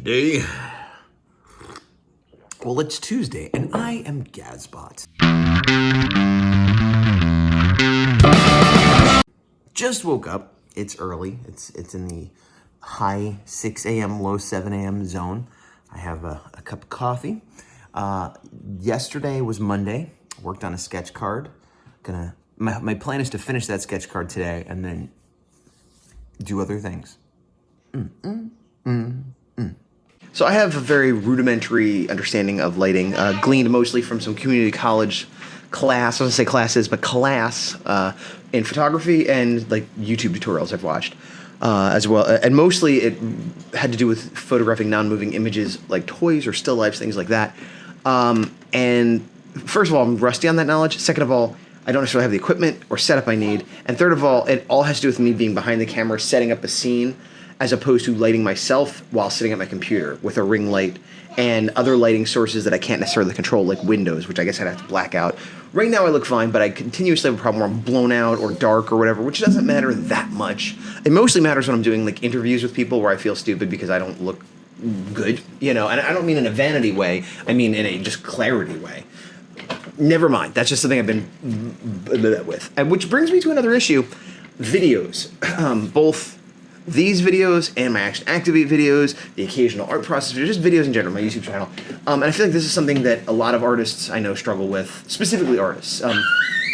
Tuesday. Well, it's Tuesday, and I am Gazbot. Just woke up. It's early. It's in the high 6 a.m., low 7 a.m. zone. I have a cup of coffee. Yesterday was Monday. Worked on a sketch card. My plan is to finish that sketch card today and then do other things. So I have a very rudimentary understanding of lighting, gleaned mostly from some community college class. I was gonna say classes, but class in photography and like YouTube tutorials I've watched as well. And mostly it had to do with photographing non-moving images like toys or still lifes, things like that. And first of all, I'm rusty on that knowledge. Second of all, I don't necessarily have the equipment or setup I need. And third of all, it all has to do with me being behind the camera, setting up a scene, as opposed to lighting myself while sitting at my computer with a ring light and other lighting sources that I can't necessarily control, like windows, which I guess I'd have to black out. Right now I look fine, but I continuously have a problem where I'm blown out or dark or whatever, which doesn't matter that much. It mostly matters when I'm doing like interviews with people where I feel stupid because I don't look good, you know, and I don't mean in a vanity way, I mean in a just clarity way. Never mind, that's just something I've been with. And which brings me to another issue, videos. Both these videos and my Action Activate videos, the occasional art process videos, just videos in general, my YouTube channel. And I feel like this is something that a lot of artists I know struggle with, specifically artists,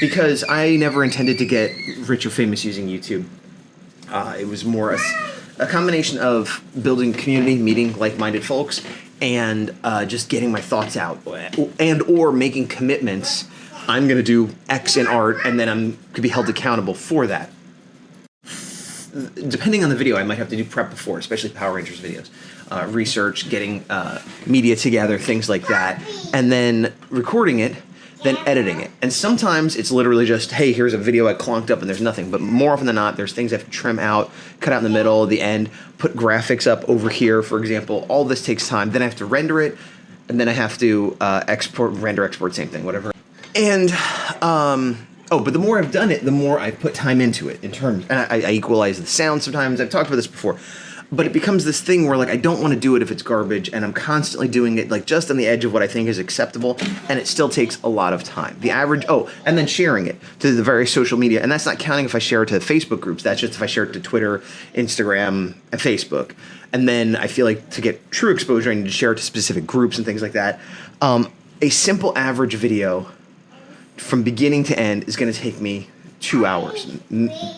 because I never intended to get rich or famous using YouTube. It was more a combination of building community, meeting like-minded folks, and just getting my thoughts out, and or making commitments. I'm going to do X in art, and then I'm going to be held accountable for that. Depending on the video, I might have to do prep before, especially Power Rangers videos. Research, getting media together, things like that, and then recording it, then editing it. And sometimes it's literally just, hey, here's a video I clonked up and there's nothing. But more often than not, there's things I have to trim out, cut out in the middle, the end, put graphics up over here, for example. All this takes time. Then I have to render it, and then I have to render, export, same thing, whatever. And, but the more I've done it, the more I've put time into it in terms, and I equalize the sound sometimes. I've talked about this before. But it becomes this thing where, like, I don't want to do it if it's garbage, and I'm constantly doing it, like, just on the edge of what I think is acceptable, and it still takes a lot of time. The average, and then sharing it to the various social media, and that's not counting if I share it to Facebook groups. That's just if I share it to Twitter, Instagram, and Facebook. And then I feel like to get true exposure, I need to share it to specific groups and things like that. A simple average video from beginning to end is going to take me 2 hours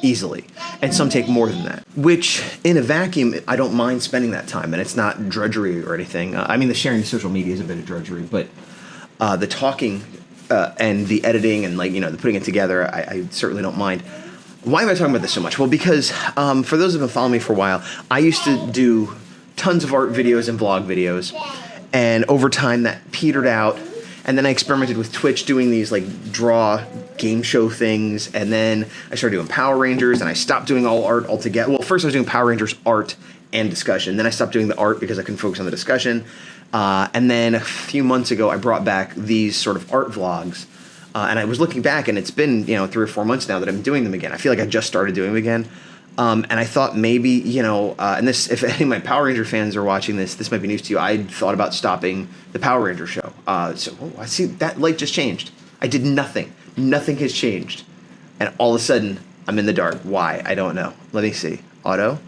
easily, and some take more than that, which in a vacuum I don't mind spending that time, and it's not drudgery or anything. I mean, the sharing to social media is a bit of drudgery, but the talking and the editing and, like, you know, the putting it together, I certainly don't mind. Why am I talking about this so much? Well, because for those who have been following me for a while, I used to do tons of art videos and vlog videos, and over time that petered out. And then I experimented with Twitch doing these like draw game show things, and then I started doing Power Rangers, and I stopped doing all art altogether. Well, first I was doing Power Rangers art and discussion. Then I stopped doing the art because I couldn't focus on the discussion. And then a few months ago, I brought back these sort of art vlogs. And I was looking back, and it's been, 3 or 4 months now that I'm doing them again. I feel like I just started doing them again. And I thought maybe, and this, if any of my Power Ranger fans are watching this might be news to you. I thought about stopping the Power Ranger show. I see that light just changed. I did nothing. Nothing has changed. And all of a sudden, I'm in the dark. Why? I don't know. Let me see. Auto.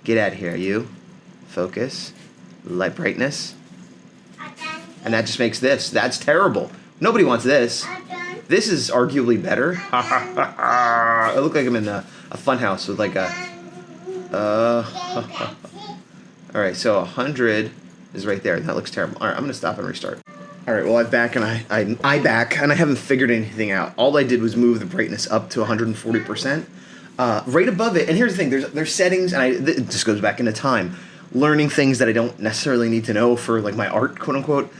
Get out of here. You. Focus. Light brightness. And that just makes this. That's terrible. Nobody wants this. This is arguably better. I look like I'm in a fun house with like a... Alright, so 100 is right there. That looks terrible. Alright, I'm going to stop and restart. Alright, well, I'm back, and I haven't figured anything out. All I did was move the brightness up to 140%. Right above it, and here's the thing, there's settings, and it just goes back into time. Learning things that I don't necessarily need to know for like my art, quote unquote.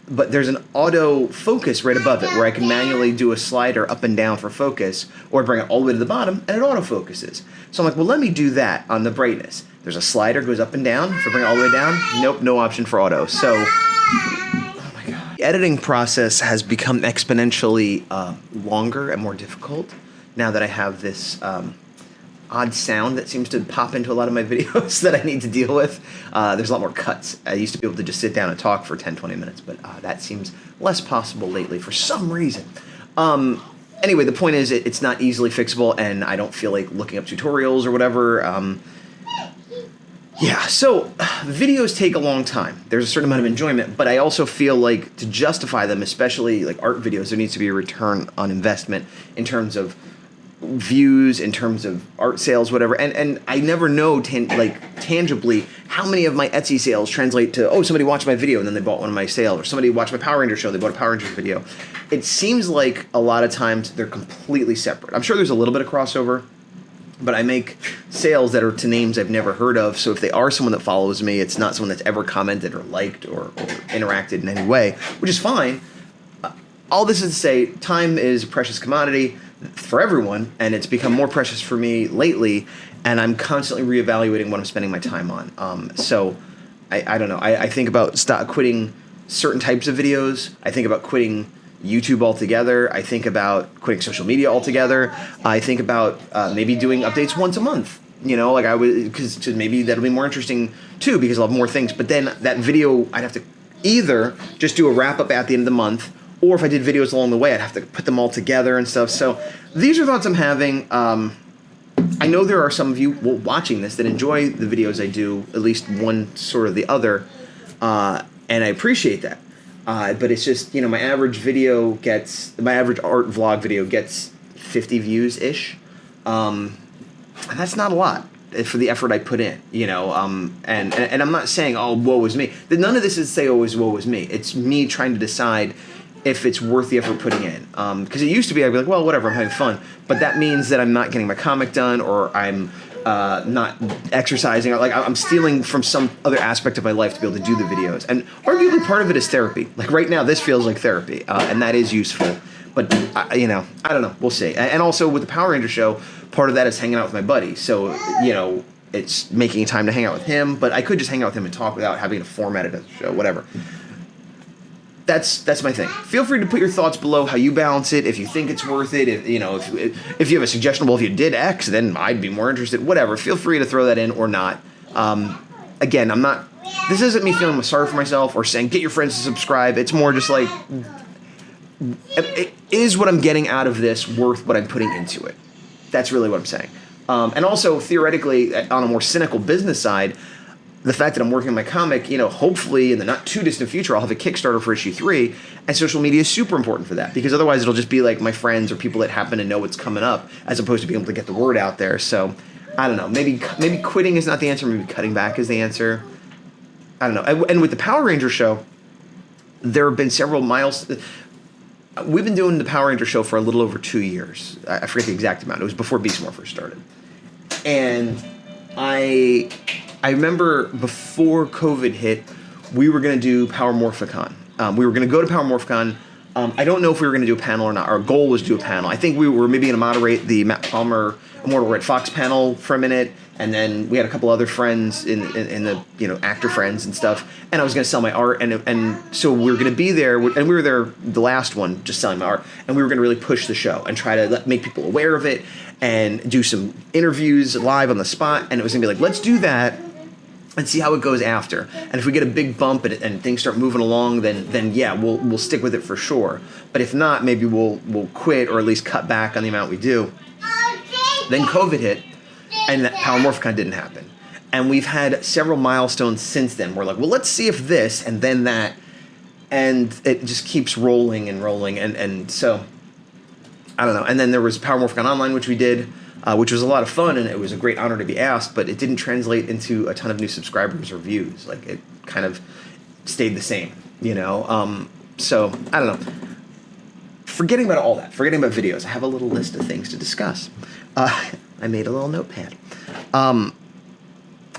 But there's an auto focus right above it where I can manually do a slider up and down for focus, or bring it all the way to the bottom and it auto focuses. So I'm like, well, let me do that on the brightness. There's a slider, goes up and down. If I bring it all the way down, nope, no option for auto. So, oh my God. The editing process has become exponentially longer and more difficult now that I have this odd sound that seems to pop into a lot of my videos that I need to deal with. There's a lot more cuts. I used to be able to just sit down and talk for 10, 20 minutes, but that seems less possible lately for some reason. Anyway, the point is it's not easily fixable, and I don't feel like looking up tutorials or whatever. Yeah, so videos take a long time. There's a certain amount of enjoyment, but I also feel like to justify them, especially like art videos, there needs to be a return on investment in terms of views, in terms of art sales, whatever. And I never know tangibly how many of my Etsy sales translate to, oh, somebody watched my video and then they bought one of my sales, or somebody watched my Power Ranger show, they bought a Power Ranger video. It seems like a lot of times they're completely separate. I'm sure there's a little bit of crossover, but I make sales that are to names I've never heard of, so if they are someone that follows me, it's not someone that's ever commented or liked or interacted in any way, which is fine. All this is to say, time is a precious commodity for everyone, and it's become more precious for me lately, and I'm constantly reevaluating what I'm spending my time on. So I don't know. I think about quitting certain types of videos. I think about quitting YouTube altogether. I think about quitting social media altogether. I think about maybe doing updates once a month. You know, like I would, because maybe that'll be more interesting too, because I'll have more things. But then that video, I'd have to either just do a wrap up at the end of the month, or if I did videos along the way, I'd have to put them all together and stuff. So these are thoughts I'm having. I know there are some of you watching this that enjoy the videos I do, at least one sort or the other, and I appreciate that. But it's just, you know, my average art vlog video gets 50 views-ish. And that's not a lot for the effort I put in, you know. And I'm not saying, oh, woe is me. None of this is to say, oh, woe is me. It's me trying to decide if it's worth the effort putting in. Because it used to be, I'd be like, well, whatever, I'm having fun. But that means that I'm not getting my comic done, or I'm not exercising, or like I'm stealing from some other aspect of my life to be able to do the videos. And arguably part of it is therapy. Like right now, this feels like therapy, and that is useful. But you know, I don't know. We'll see. And also with the Power Ranger show, part of that is hanging out with my buddy. So you know, it's making time to hang out with him. But I could just hang out with him and talk without having to format it as a show, whatever. That's my thing. Feel free to put your thoughts below how you balance it, if you think it's worth it, if you have a suggestion, well, if you did X, then I'd be more interested, whatever. Feel free to throw that in or not. Again, this isn't me feeling sorry for myself or saying get your friends to subscribe. It's more just like, is what I'm getting out of this worth what I'm putting into it? That's really what I'm saying. And also, theoretically, on a more cynical business side, the fact that I'm working on my comic, you know, hopefully in the not too distant future, I'll have a Kickstarter for issue 3, and social media is super important for that, because otherwise it'll just be like my friends or people that happen to know what's coming up, as opposed to being able to get the word out there. So, I don't know, maybe quitting is not the answer, maybe cutting back is the answer. I don't know. And with the Power Ranger show, there have been several milestones. We've been doing the Power Ranger show for a little over 2 years. I forget the exact amount. It was before Beast Morphers started. And I remember before COVID hit, we were going to do Power Morphicon. We were going to go to Power Morphicon. I don't know if we were going to do a panel or not. Our goal was to do a panel. I think we were maybe going to moderate the Matt Palmer Immortal Red Fox panel for a minute, and then we had a couple other friends in the, you know, actor friends and stuff, and I was going to sell my art, and so we were going to be there, and we were there the last one just selling my art, and we were going to really push the show and try to make people aware of it and do some interviews live on the spot, and it was going to be like, let's do that and see how it goes after. And if we get a big bump and things start moving along, then yeah, we'll stick with it for sure. But if not, maybe we'll quit, or at least cut back on the amount we do. Then COVID hit, and that Power Morphicon didn't happen. And we've had several milestones since then. We're like, well, let's see if this, and then that, and it just keeps rolling and rolling. And so, I don't know. And then there was Power Morphicon Online, which we did, which was a lot of fun, and it was a great honor to be asked, but it didn't translate into a ton of new subscribers or views. Like, it kind of stayed the same, you know? So, I don't know. Forgetting about all that, forgetting about videos, I have a little list of things to discuss. I made a little notepad.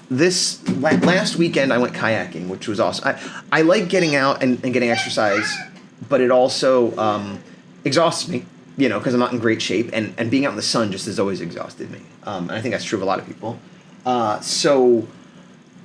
This last weekend, I went kayaking, which was awesome. I like getting out and getting exercise, but it also exhausts me, you know, because I'm not in great shape, and being out in the sun just has always exhausted me. And I think that's true of a lot of people. So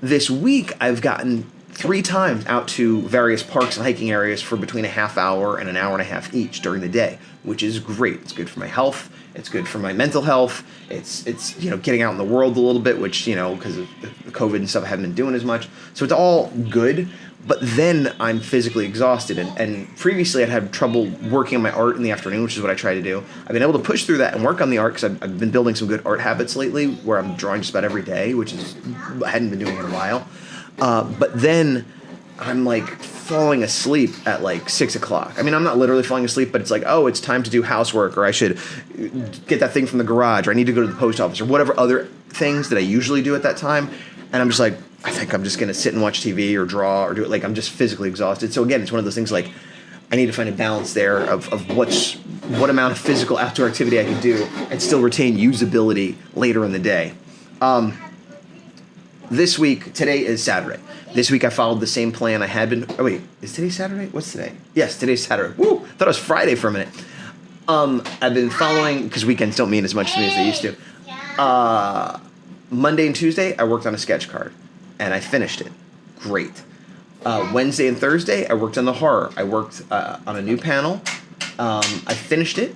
this week, I've gotten 3 times out to various parks and hiking areas for between a half hour and an hour and a half each during the day, which is great. It's good for my health. It's good for my mental health. It's getting out in the world a little bit, which, because of the COVID and stuff, I haven't been doing as much. So it's all good. But then I'm physically exhausted. And previously I'd had trouble working on my art in the afternoon, which is what I try to do. I've been able to push through that and work on the art because I've been building some good art habits lately where I'm drawing just about every day, which is I hadn't been doing in a while. But then I'm like falling asleep at like 6 o'clock. I mean, I'm not literally falling asleep, but it's like, oh, it's time to do housework, or I should get that thing from the garage, or I need to go to the post office, or whatever other things that I usually do at that time. And I'm just like, I think I'm just going to sit and watch TV or draw or do it. Like, I'm just physically exhausted. So again, it's one of those things like I need to find a balance there of what amount of physical outdoor activity I can do and still retain usability later in the day. This week, today is Saturday. This week I followed the same plan I had been. Oh wait, is today Saturday? What's today? Yes, today's Saturday. Woo! I thought it was Friday for a minute. I've been following, because weekends don't mean as much to me as they used to. Monday and Tuesday I worked on a sketch card, and I finished it. Great. Wednesday and Thursday I worked on the horror. I worked on a new panel. I finished it.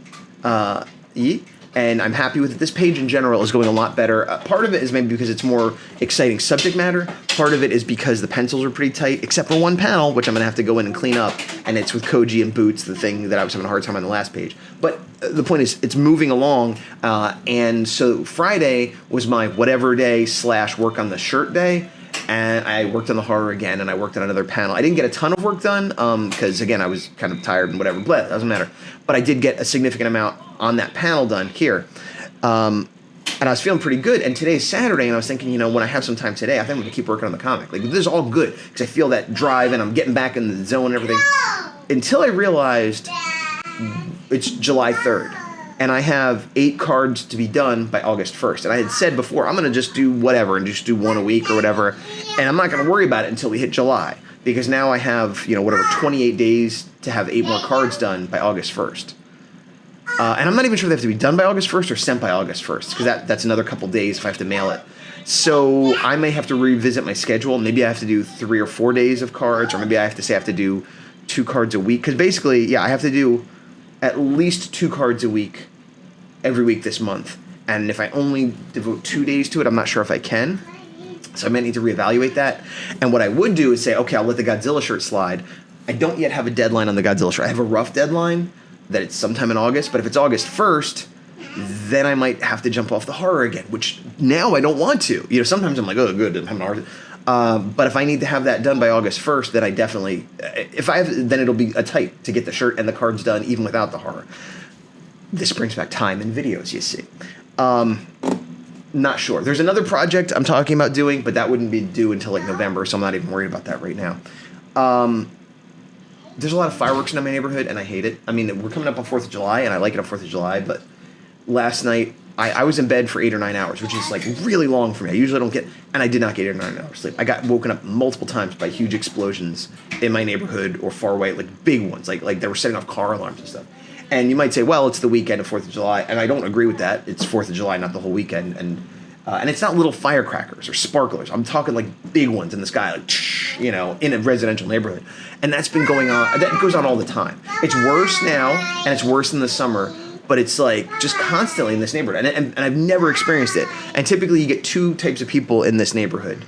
And I'm happy with it. This page in general is going a lot better. Part of it is maybe because it's more exciting subject matter. Part of it is because the pencils are pretty tight, except for one panel, which I'm going to have to go in and clean up. And it's with Koji and Boots, the thing that I was having a hard time on the last page. But the point is, it's moving along. And so Friday was my whatever day / work on the shirt day. And I worked on the horror again, and I worked on another panel. I didn't get a ton of work done because, again, I was kind of tired and whatever, but it doesn't matter. But I did get a significant amount on that panel done here. And I was feeling pretty good. And today's Saturday, and I was thinking, when I have some time today, I think I'm going to keep working on the comic. Like, this is all good because I feel that drive, and I'm getting back in the zone and everything. Until I realized it's July 3rd. And I have 8 cards to be done by August 1st. And I had said before, I'm going to just do whatever and just do one a week or whatever. And I'm not going to worry about it until we hit July. Because now I have, 28 days to have 8 more cards done by August 1st. And I'm not even sure if they have to be done by August 1st or sent by August 1st. Because that's another couple days if I have to mail it. So I may have to revisit my schedule. Maybe I have to do 3 or 4 days of cards. Or maybe I have to say I have to do 2 cards a week. Because basically, I have to do at least 2 cards a week every week this month. And if I only devote 2 days to it, I'm not sure if I can. So I might need to reevaluate that. And what I would do is say, okay, I'll let the Godzilla shirt slide. I don't yet have a deadline on the Godzilla shirt. I have a rough deadline that it's sometime in August. But if it's August 1st, then I might have to jump off the horror again, which now I don't want to. Sometimes I'm like, oh, good, I'm having a hard. But if I need to have that done by August 1st, then I definitely, then it'll be a tight to get the shirt and the cards done even without the horror. This brings back time in videos, you see. Not sure. There's another project I'm talking about doing, but that wouldn't be due until like November, so I'm not even worried about that right now. There's a lot of fireworks in my neighborhood, and I hate it. I mean, we're coming up on 4th of July, and I like it on 4th of July, but last night, I was in bed for 8 or 9 hours, which is like really long for me. I usually don't get, and I did not get 8 or 9 hours sleep. I got woken up multiple times by huge explosions in my neighborhood or far away, like big ones, like they were setting off car alarms and stuff. And you might say, well, it's the weekend of 4th of July, and I don't agree with that. It's 4th of July, not the whole weekend, and it's not little firecrackers or sparklers. I'm talking like big ones in the sky, like, in a residential neighborhood. And that's been going on, that goes on all the time. It's worse now, and it's worse in the summer, but it's like just constantly in this neighborhood, and I've never experienced it. And typically you get 2 types of people in this neighborhood.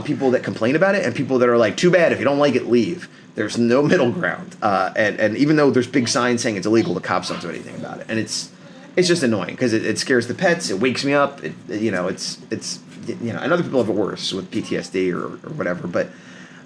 People that complain about it and people that are like, too bad, if you don't like it, leave. There's no middle ground. And even though there's big signs saying it's illegal, the cops don't do anything about it. And it's just annoying because it scares the pets. It wakes me up. And other people have it worse with PTSD or whatever. But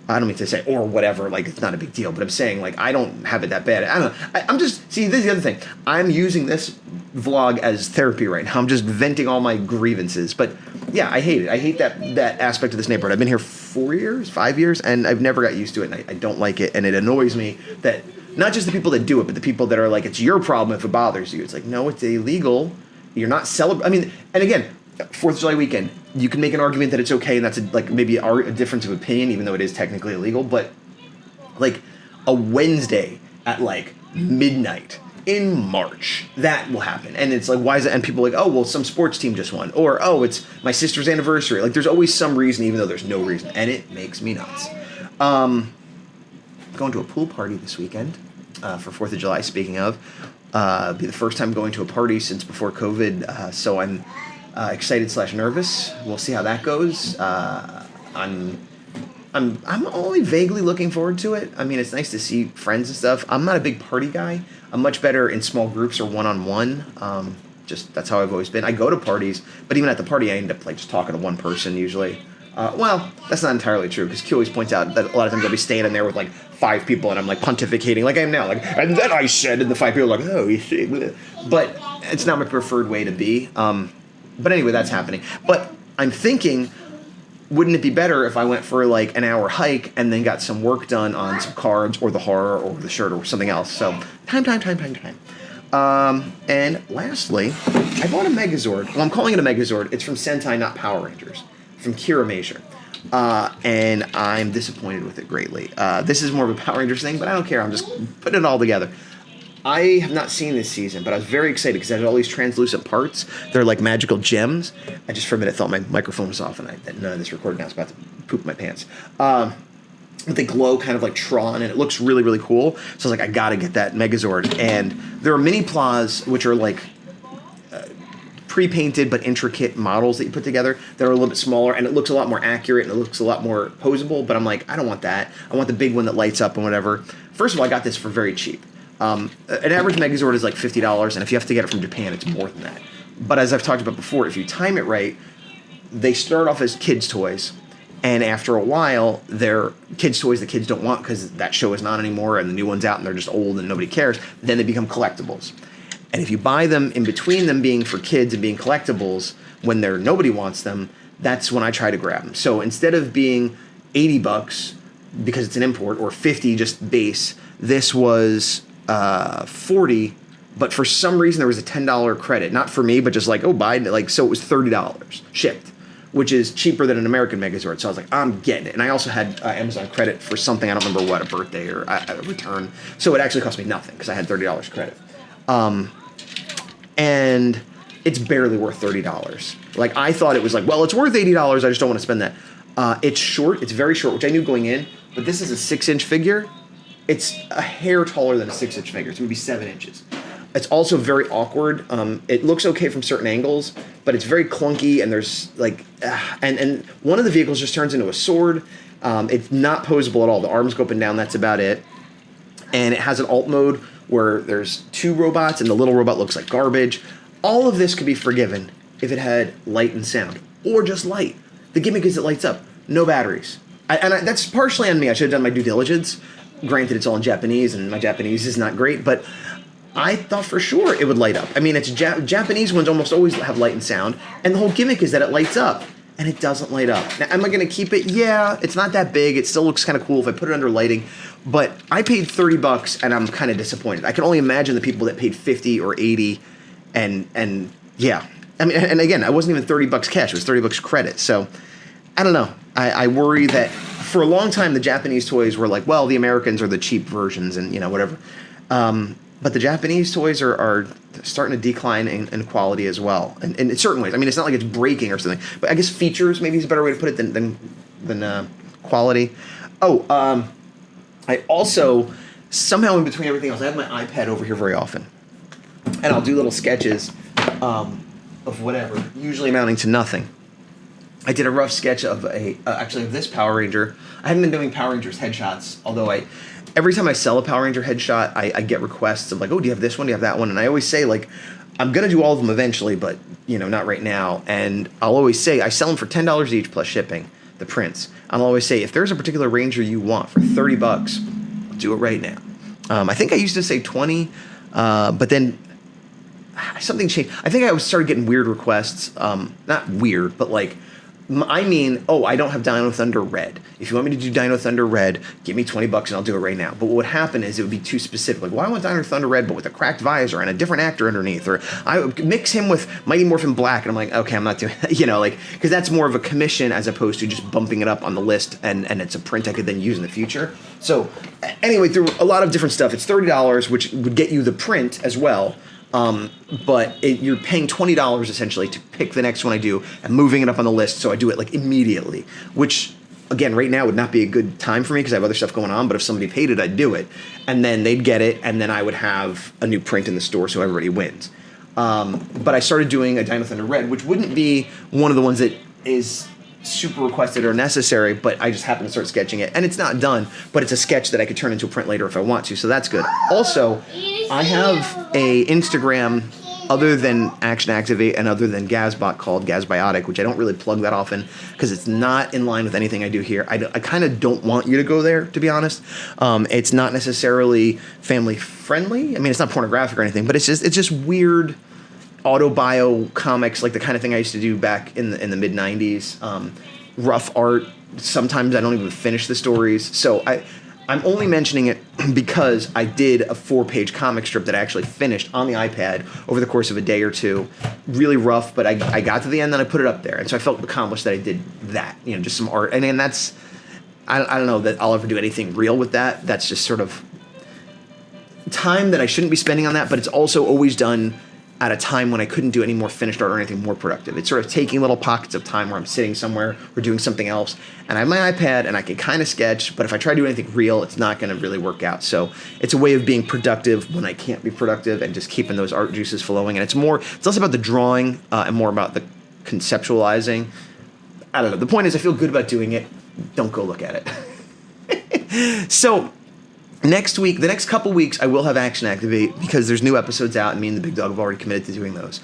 I don't mean to say or whatever, like it's not a big deal. But I'm saying like I don't have it that bad. I don't know. I'm just, see, this is the other thing. I'm using this vlog as therapy right now. I'm just venting all my grievances. But yeah, I hate it. I hate that aspect of this neighborhood. I've been here 5 years, and I've never got used to it, and I don't like it, and it annoys me that not just the people that do it, but the people that are like, it's your problem if it bothers you. It's like, no, it's illegal. You're not celebrating. I mean, and again, 4th of July weekend, you can make an argument that it's okay, and that's maybe a difference of opinion, even though it is technically illegal, but like a Wednesday at like midnight in March, that will happen. And it's like, why is it? And people are like, oh, well, some sports team just won. Or, oh, it's my sister's anniversary. Like, there's always some reason, even though there's no reason. And it makes me nuts. Going to a pool party this weekend for 4th of July, speaking of. Be the first time going to a party since before COVID, so I'm excited / nervous. We'll see how that goes. I'm only vaguely looking forward to it. I mean, it's nice to see friends and stuff. I'm not a big party guy. I'm much better in small groups or one-on-one. Just that's how I've always been. I go to parties, but even at the party, I end up like just talking to one person usually. Well, that's not entirely true, because Q always points out that a lot of times I'll be standing there with like 5 people and I'm like pontificating like I am now, like, and then I said, and the 5 people are like, oh, you see, but it's not my preferred way to be. But anyway, that's happening. But I'm thinking, wouldn't it be better if I went for like an hour hike and then got some work done on some cards or the horror or the shirt or something else? So time. And lastly, I bought a Megazord. Well, I'm calling it a Megazord. It's from Sentai, not Power Rangers. From Kira Major. And I'm disappointed with it greatly. This is more of a Power Rangers thing, but I don't care. I'm just putting it all together. I have not seen this season, but I was very excited because it had all these translucent parts. They're like magical gems. I just for a minute thought my microphone was off and none of this recording now. I was about to poop my pants. But they glow kind of like Tron, and it looks really, really cool. So I was like, I gotta get that Megazord. And there are mini Plas, which are like pre-painted but intricate models that you put together that are a little bit smaller, and it looks a lot more accurate and it looks a lot more posable, but I'm like, I don't want that. I want the big one that lights up and whatever. First of all, I got this for very cheap. An average Megazord is like $50, and if you have to get it from Japan, it's more than that. But as I've talked about before, if you time it right, they start off as kids' toys, and after a while, they're kids' toys that kids don't want because that show is not anymore and the new one's out and they're just old and nobody cares. Then they become collectibles. And if you buy them in between them being for kids and being collectibles, when nobody wants them, that's when I try to grab them. So instead of being $80 because it's an import, or $50 just base, this was $40. But for some reason there was a $10 credit, not for me, but just like, oh, buy it. Like, so it was $30 shipped, which is cheaper than an American Megazord. So I was like, I'm getting it. And I also had Amazon credit for something, I don't remember what, a birthday or a return. So it actually cost me nothing because I had $30 credit. And it's barely worth $30. Like, I thought it was like, well, it's worth $80. I just don't want to spend that. It's short. It's very short, which I knew going in. But this is a 6-inch figure. It's a hair taller than a 6-inch figure. It's maybe 7 inches. It's also very awkward. It looks okay from certain angles, but it's very clunky. And there's like, and one of the vehicles just turns into a sword. It's not posable at all. The arms go up and down. That's about it. And it has an alt mode where there's 2 robots and the little robot looks like garbage. All of this could be forgiven if it had light and sound, or just light. The gimmick is it lights up, no batteries. That's partially on me. I should have done my due diligence. Granted, it's all in Japanese, and my Japanese is not great, but I thought for sure it would light up. I mean, it's Japanese ones almost always have light and sound, and the whole gimmick is that it lights up, and it doesn't light up. Now, am I going to keep it? Yeah, it's not that big. It still looks kind of cool if I put it under lighting. But I paid $30 and I'm kind of disappointed. I can only imagine the people that paid $50 or $80 and yeah. I mean, and again, I wasn't even $30 cash. It was $30 credit. So I don't know. I worry that for a long time, the Japanese toys were like, well, the Americans are the cheap versions and, whatever. But the Japanese toys are starting to decline in quality as well. And in certain ways. I mean, it's not like it's breaking or something. But I guess features maybe is a better way to put it than quality. I also, somehow in between everything else, I have my iPad over here very often. And I'll do little sketches of whatever, usually amounting to nothing. I did a rough sketch of of this Power Ranger. I haven't been doing Power Rangers headshots, although every time I sell a Power Ranger headshot, I get requests of like, oh, do you have this one? Do you have that one? And I always say, like, I'm going to do all of them eventually, but, not right now. And I'll always say, I sell them for $10 each plus shipping, the prints. I'll always say, if there's a particular Ranger you want for $30, I'll do it right now. I think I used to say 20, but then something changed. I think I started getting weird requests. Not weird, but like, I mean, I don't have Dino Thunder Red. If you want me to do Dino Thunder Red, give me $20 and I'll do it right now. But what would happen is it would be too specific. Like, well, I want Dino Thunder Red, but with a cracked visor and a different actor underneath. Or I would mix him with Mighty Morphin Black. And I'm like, okay, I'm not doing that. Because that's more of a commission as opposed to just bumping it up on the list and it's a print I could then use in the future. So anyway, through a lot of different stuff, it's $30, which would get you the print as well. But you're paying $20 essentially to pick the next one I do and moving it up on the list, so I do it like immediately, which again, right now would not be a good time for me because I have other stuff going on, but if somebody paid it, I'd do it. And then they'd get it, and then I would have a new print in the store so everybody wins. But I started doing a Dino Thunder Red, which wouldn't be one of the ones that is super requested or necessary, but I just happened to start sketching it. And it's not done, but it's a sketch that I could turn into a print later if I want to, so that's good. Also, I have a Instagram other than Action Activate and other than Gazbot called Gazbiotic, which I don't really plug that often because it's not in line with anything I do here. I kind of don't want you to go there, to be honest. It's not necessarily family friendly. I mean, it's not pornographic or anything, but it's just weird autobio comics, like the kind of thing I used to do back in the mid 90s. Rough art. Sometimes I don't even finish the stories. So I'm only mentioning it because I did a 4-page comic strip that I actually finished on the iPad over the course of a day or two. Really rough, but I got to the end and I put it up there. And so I felt accomplished that I did that, just some art. And that's, I don't know that I'll ever do anything real with that. That's just sort of time that I shouldn't be spending on that, but it's also always done at a time when I couldn't do any more finished art or anything more productive. It's sort of taking little pockets of time where I'm sitting somewhere or doing something else, and I have my iPad and I can kind of sketch, but if I try to do anything real, it's not going to really work out. So it's a way of being productive when I can't be productive and just keeping those art juices flowing. And it's less about the drawing and more about the conceptualizing. I don't know. The point is I feel good about doing it. Don't go look at it. So next week, the next couple weeks, I will have Action Activate because there's new episodes out and me and the big dog have already committed to doing those.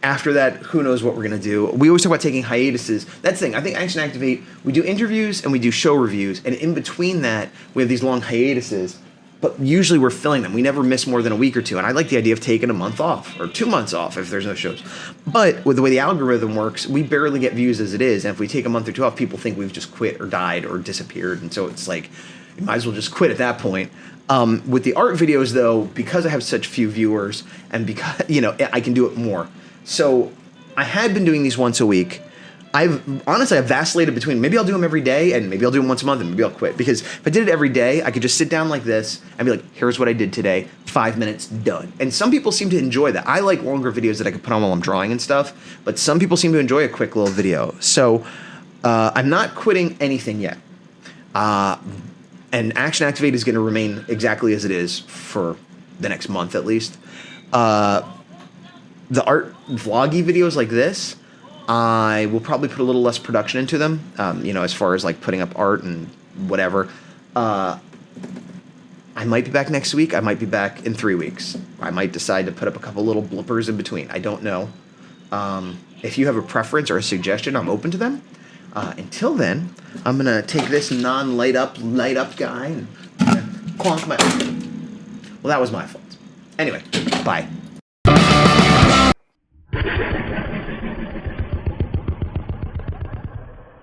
After that, who knows what we're going to do. We always talk about taking hiatuses. That's the thing. I think Action Activate, we do interviews and we do show reviews. And in between that, we have these long hiatuses. But usually we're filling them. We never miss more than a week or two. And I like the idea of taking a month off or 2 months off if there's no shows. But with the way the algorithm works, we barely get views as it is. And if we take a month or two off, people think we've just quit or died or disappeared. And so it's like, you might as well just quit at that point. With the art videos, though, because I have such few viewers and because, I can do it more. So I had been doing these once a week. I've vacillated between maybe I'll do them every day and maybe I'll do them once a month and maybe I'll quit. Because if I did it every day, I could just sit down like this and be like, here's what I did today, 5 minutes, done. And some people seem to enjoy that. I like longer videos that I could put on while I'm drawing and stuff, but some people seem to enjoy a quick little video. So I'm not quitting anything yet. And Action Activate is going to remain exactly as it is for the next month at least. The art vloggy videos like this, I will probably put a little less production into them, as far as like putting up art and whatever. I might be back next week. I might be back in 3 weeks. I might decide to put up a couple little blippers in between. I don't know. If you have a preference or a suggestion, I'm open to them. Until then, I'm going to take this light up guy and clonk my... Well, that was my fault. Anyway, bye.